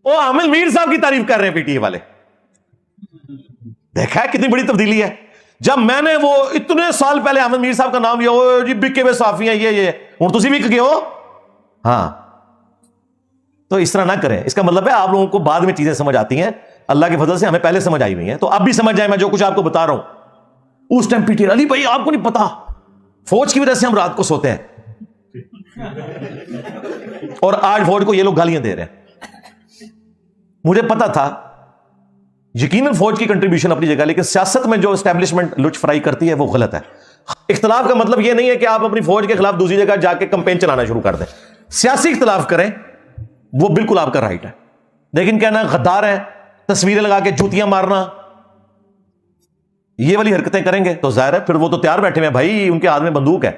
وہ عامر میر صاحب کی تعریف کر رہے ہیں پی ٹی اے والے. دیکھا ہے کتنی بڑی تبدیلی ہے. جب میں نے وہ اتنے سال پہلے عامر میر صاحب کا نام لیا, جی بکے ہوئے صحافی ہیں یہ ہوں تسی وک گئے ہو. ہاں تو اس طرح نہ کریں. اس کا مطلب ہے آپ لوگوں کو بعد میں چیزیں سمجھ آتی ہیں, اللہ کے فضل سے ہمیں پہلے سمجھ آئی ہوئی ہیں, تو اب بھی سمجھ جائے میں جو کچھ آپ کو بتا رہا ہوں. اس ٹائم پی ٹی اے علی بھائی آپ کو نہیں پتا, فوج کی وجہ سے ہم رات کو سوتے ہیں, اور آج فوج کو یہ لوگ گالیاں دے رہے ہیں. مجھے پتا تھا یقیناً فوج کی کنٹریبیوشن اپنی جگہ, لیکن سیاست میں جو اسٹیبلشمنٹ لچ فرائی کرتی ہے وہ غلط ہے. اختلاف کا مطلب یہ نہیں ہے کہ آپ اپنی فوج کے خلاف دوسری جگہ جا کے کمپین چلانا شروع کر دیں. سیاسی اختلاف کریں, وہ بالکل آپ کا رائٹ ہے, لیکن کہنا غدار ہے, تصویریں لگا کے جوتیاں مارنا, یہ والی حرکتیں کریں گے تو ظاہر ہے پھر وہ تو تیار بیٹھے ہوئے ہیں بھائی, ان کے ہاتھ میں بندوق ہے,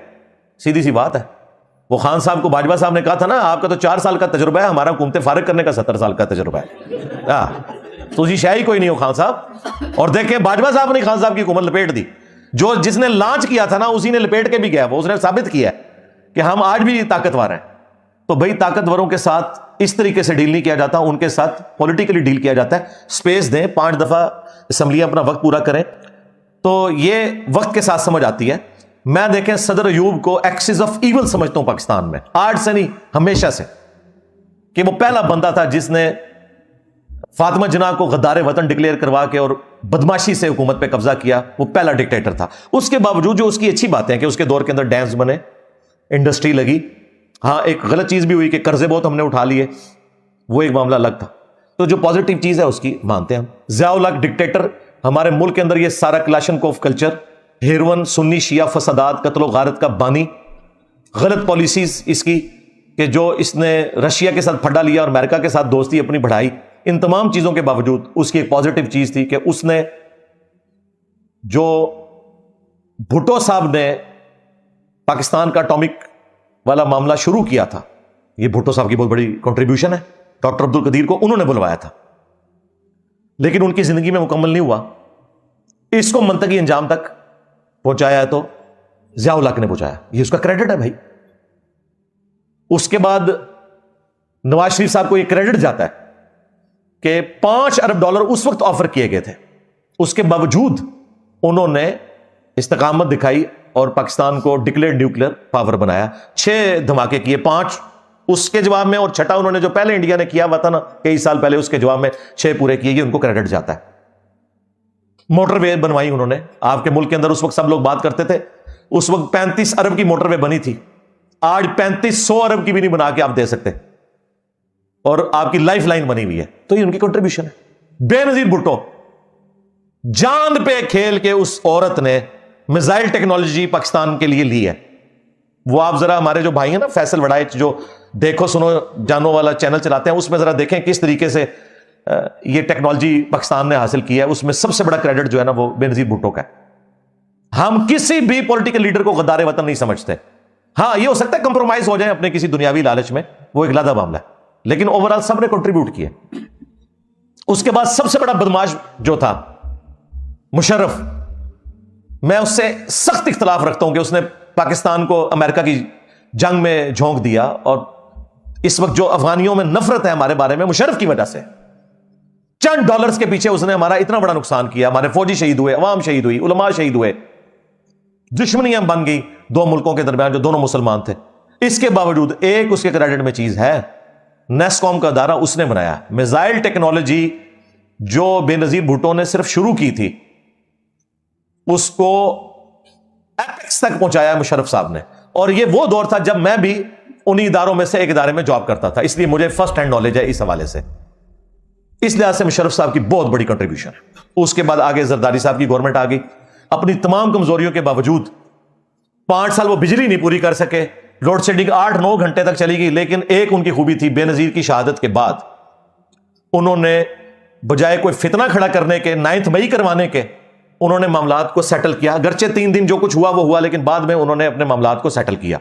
سیدھی سی بات ہے. وہ خان صاحب کو باجوہ صاحب نے کہا تھا نا آپ کا تو 4 سال کا تجربہ ہے, ہمارا حکومتیں فارغ کرنے کا 70 سال کا تجربہ ہے. تو جی شاہی کوئی نہیں ہو خان صاحب. اور دیکھیں باجوہ صاحب نے خان صاحب کی حکومت لپیٹ دی, جس نے لانچ کیا تھا نا اسی نے لپیٹ کے بھی گیا, وہ اس نے ثابت کیا کہ ہم آج بھی طاقتور ہیں. تو بھائی طاقتوروں کے ساتھ اس طریقے سے ڈیل نہیں کیا جاتا, ان کے ساتھ پولیٹیکلی ڈیل کیا جاتا ہے. سپیس دیں, 5 دفعہ اسمبلیاں اپنا وقت پورا کریں, تو یہ وقت کے ساتھ سمجھ آتی ہے. میں دیکھیں صدر ایوب کو ایکسس آف ایول سمجھتا ہوں پاکستان میں, آج سے نہیں ہمیشہ سے, کہ وہ پہلا بندہ تھا جس نے فاطمہ جناح کو غدار وطن ڈکلیئر کروا کے اور بدماشی سے حکومت پہ قبضہ کیا. وہ پہلا ڈکٹیٹر تھا. اس کے باوجود جو اس کی اچھی باتیں ہیں کہ اس کے دور کے اندر ڈیمز بنے, انڈسٹری لگی. ہاں ایک غلط چیز بھی ہوئی کہ قرضے بہت ہم نے اٹھا لیے, وہ ایک معاملہ الگ تھا. تو جو پازیٹیو چیز ہے اس کی مانتے ہیں ہم. ضیاء الحق ڈکٹیٹر, ہمارے ملک کے اندر یہ سارا کلاشنکوف کلچر, ہیروئن, سنی شیعہ فسادات, قتل و غارت کا بانی, غلط پالیسیز اس کی کہ جو اس نے رشیا کے ساتھ پھڈا لیا اور امریکہ کے ساتھ دوستی اپنی بڑھائی. ان تمام چیزوں کے باوجود اس کی ایک پازیٹیو چیز تھی کہ اس نے جو بھٹو صاحب نے پاکستان کا اٹامک والا معاملہ شروع کیا تھا, یہ بھٹو صاحب کی بہت بڑی کنٹریبیوشن ہے. ڈاکٹر عبد القدیر کو انہوں نے بلوایا تھا, لیکن ان کی زندگی میں مکمل نہیں ہوا. اس کو منطقی انجام تک پہنچایا ہے تو ضیاء الحق نے پہنچایا, یہ اس کا کریڈٹ ہے بھائی. اس کے بعد نواز شریف صاحب کو یہ کریڈٹ جاتا ہے کہ $5 ارب اس وقت آفر کیے گئے تھے, اس کے باوجود انہوں نے استقامت دکھائی اور پاکستان کو ڈکلیئرڈ نیوکلیر پاور بنایا. 6 دھماکے کیے, 5 اس کے جواب میں, اور 6 انہوں نے جو پہلے انڈیا نے کیا ہوا تھا نا کئی سال پہلے, اس کے جواب میں 6 پورے کیے. یہ ان کو کریڈٹ جاتا ہے. موٹر وے بنوائی انہوں نے. آپ کے ملک کے اندر اس وقت سب لوگ بات کرتے تھے, اس وقت 35 ارب کی موٹر وے بنی تھی, آج 3500 ارب کی بھی نہیں بنا کے آپ دے سکتے, اور آپ کی لائف لائن بنی ہوئی ہے. تو یہ ان کی کنٹریبیوشن ہے. بے نظیر بھٹو, جان پہ کھیل کے اس عورت نے میزائل ٹیکنالوجی پاکستان کے لیے لی ہے. وہ آپ ذرا ہمارے جو بھائی ہیں نا فیصل وڑائچ, جو دیکھو سنو جانو والا چینل چلاتے ہیں, اس میں ذرا دیکھیں کس طریقے سے یہ ٹیکنالوجی پاکستان نے حاصل کی ہے. اس میں سب سے بڑا کریڈٹ جو ہے نا وہ بے نظیر بھٹو کا ہے. ہم کسی بھی پولیٹیکل لیڈر کو غدار وطن نہیں سمجھتے. ہاں یہ ہو سکتا ہے کمپرومائز ہو جائیں اپنے کسی دنیاوی لالچ میں, وہ ایک علیحدہ معاملہ ہے, لیکن اوورال سب نے کنٹریبیوٹ کیا. اس کے بعد سب سے بڑا بدماش جو تھا مشرف, میں اس سے سخت اختلاف رکھتا ہوں کہ اس نے پاکستان کو امریکہ کی جنگ میں جھونک دیا, اور اس وقت جو افغانیوں میں نفرت ہے ہمارے بارے میں مشرف کی وجہ سے, چند ڈالرز کے پیچھے اس نے ہمارا اتنا بڑا نقصان کیا. ہمارے فوجی شہید ہوئے, عوام شہید ہوئی, علماء شہید ہوئے, دشمنیاں بن گئی 2 ملکوں کے درمیان جو دونوں مسلمان تھے. اس کے باوجود ایک اس کے کریڈٹ میں چیز ہے, نیسکوم کا ادارہ اس نے بنایا. میزائل ٹیکنالوجی جو بے نظیر بھٹو نے صرف شروع کی تھی, اس کو ایپکس تک پہنچایا مشرف صاحب نے. اور یہ وہ دور تھا جب میں بھی انہی اداروں میں سے ایک ادارے میں جاب کرتا تھا, اس لیے مجھے فرسٹ ہینڈ نالج ہے اس حوالے سے. اس لحاظ سے مشرف صاحب کی بہت بڑی کنٹریبیوشن ہے. اس کے بعد آگے زرداری صاحب کی گورنمنٹ آ گئی. اپنی تمام کمزوریوں کے باوجود 5 سال وہ بجلی نہیں پوری کر سکے, لوڈ شیڈنگ 8-9 گھنٹے تک چلی گئی. لیکن ایک ان کی خوبی تھی, بے نظیر کی شہادت کے بعد انہوں نے بجائے کوئی فتنہ کھڑا کرنے کے, 9 مئی کروانے کے, انہوں نے معاملات کو سیٹل کیا. اگرچہ 3 دن جو کچھ ہوا وہ ہوا, لیکن بعد میں انہوں نے اپنے معاملات کو سیٹل کیا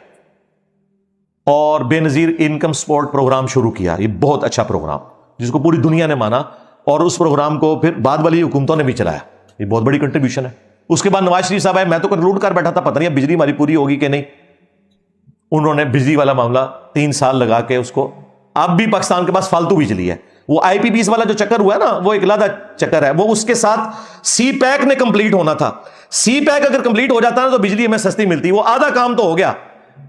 اور بے نظیر انکم سپورٹ پروگرام شروع کیا. یہ بہت اچھا پروگرام جس کو پوری دنیا نے مانا, اور اس پروگرام کو پھر بعد والی حکومتوں نے بھی چلایا. یہ بہت بڑی کنٹریبیوشن ہے. اس کے بعد نواز شریف صاحب آئے, میں تو کنکلوڈ کر بیٹھا تھا پتہ نہیں اب بجلی ہماری پوری ہوگی کہ نہیں. انہوں نے بجلی والا معاملہ 3 سال لگا کے اس کو, اب بھی پاکستان کے پاس فالتو بجلی ہے. وہ آئی پی پیز والا جو چکر ہوا ہے نا وہ ایک علیحدہ چکر ہے, وہ اس کے ساتھ سی پیک نے کمپلیٹ ہونا تھا. سی پیک اگر کمپلیٹ ہو جاتا نا تو بجلی ہمیں سستی ملتی. وہ آدھا کام تو ہو گیا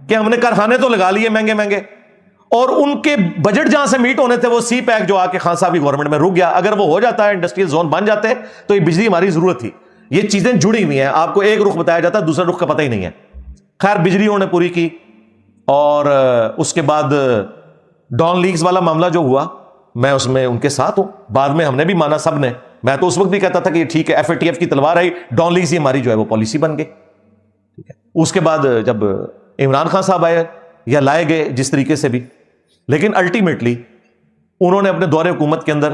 کہ ہم نے کارخانے تو لگا لیے مہنگے مہنگے, اور ان کے بجٹ جہاں سے میٹ ہونے تھے وہ سی پیک جو آ کے خان صاحب کی گورنمنٹ میں رک گیا. اگر وہ ہو جاتا ہے, انڈسٹریل زون بن جاتے تو یہ بجلی ہماری ضرورت تھی. یہ چیزیں جڑی ہوئی ہیں, آپ کو ایک رخ بتایا جاتا ہے, دوسرا رخ کا پتہ ہی نہیں ہے. خیر بجلی انہوں نے پوری کی, اور اس کے بعد ڈان لیگز والا معاملہ جو ہوا میں اس میں ان کے ساتھ ہوں. بعد میں ہم نے بھی مانا سب نے. میں تو اس وقت بھی کہتا تھا کہ ٹھیک ہے, ایف اے ٹی ایف کی تلوار آئی, ڈان لیگز ہی ہماری جو ہے وہ پالیسی بن گئی. ٹھیک ہے, اس کے بعد جب عمران خان صاحب آئے یا لائے گئے جس طریقے سے بھی, لیکن الٹیمیٹلی انہوں نے اپنے دور حکومت کے اندر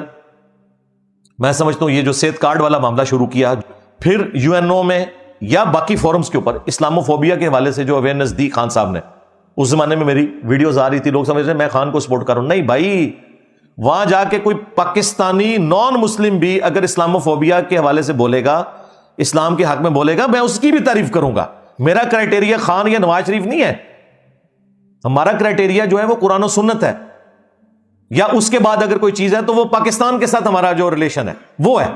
میں سمجھتا ہوں یہ جو صحت کارڈ والا معاملہ شروع کیا, پھر یو این او میں یا باقی فورمز کے اوپر اسلاموفوبیا کے حوالے سے جو اویئرنیس دی خان صاحب نے. اس زمانے میں میری ویڈیوز آ رہی تھی, لوگ سمجھ رہے میں خان کو سپورٹ کر رہا ہوں. نہیں بھائی, وہاں جا کے کوئی پاکستانی نان مسلم بھی اگر اسلاموفوبیا کے حوالے سے بولے گا, اسلام کے حق میں بولے گا, میں اس کی بھی تعریف کروں گا. میرا کرائٹیریا خان یا نواز شریف نہیں ہے. ہمارا کرائٹیریا جو ہے وہ قرآن و سنت ہے, یا اس کے بعد اگر کوئی چیز ہے تو وہ پاکستان کے ساتھ ہمارا جو ریلیشن ہے وہ ہے.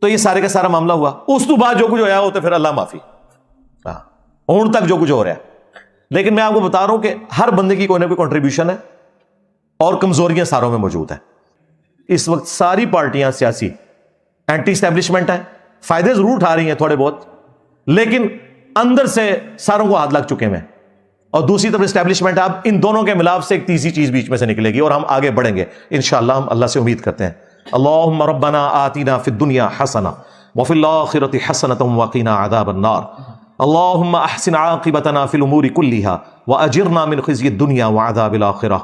تو یہ سارے کا سارا معاملہ ہوا. اس تو بعد جو کچھ ہوا وہ تو پھر اللہ معافی, اون تک جو کچھ ہو رہا ہے. لیکن میں آپ کو بتا رہا ہوں کہ ہر بندے کی کوئی نہ کوئی کنٹریبیوشن ہے, اور کمزوریاں ساروں میں موجود ہیں. اس وقت ساری پارٹیاں سیاسی اینٹی اسٹیبلشمنٹ ہیں, فائدے ضرور اٹھا رہی ہیں تھوڑے بہت, لیکن اندر سے ساروں کو ہاتھ لگ چکے ہیں. اور دوسری طرف اسٹیبلشمنٹ, اب ان دونوں کے ملاپ سے ایک تیسری چیز بیچ میں سے نکلے گی اور ہم آگے بڑھیں گے انشاءاللہ. ہم اللہ سے امید کرتے ہیں. اللہم ربنا آتنا فی الدنیا حسنہ وفی الآخرۃ حسنۃ وقنا عذاب النار. اللہم احسن عاقبتنا فی الامور کلھا واجرنا من خزی الدنیا وعذاب الآخرہ.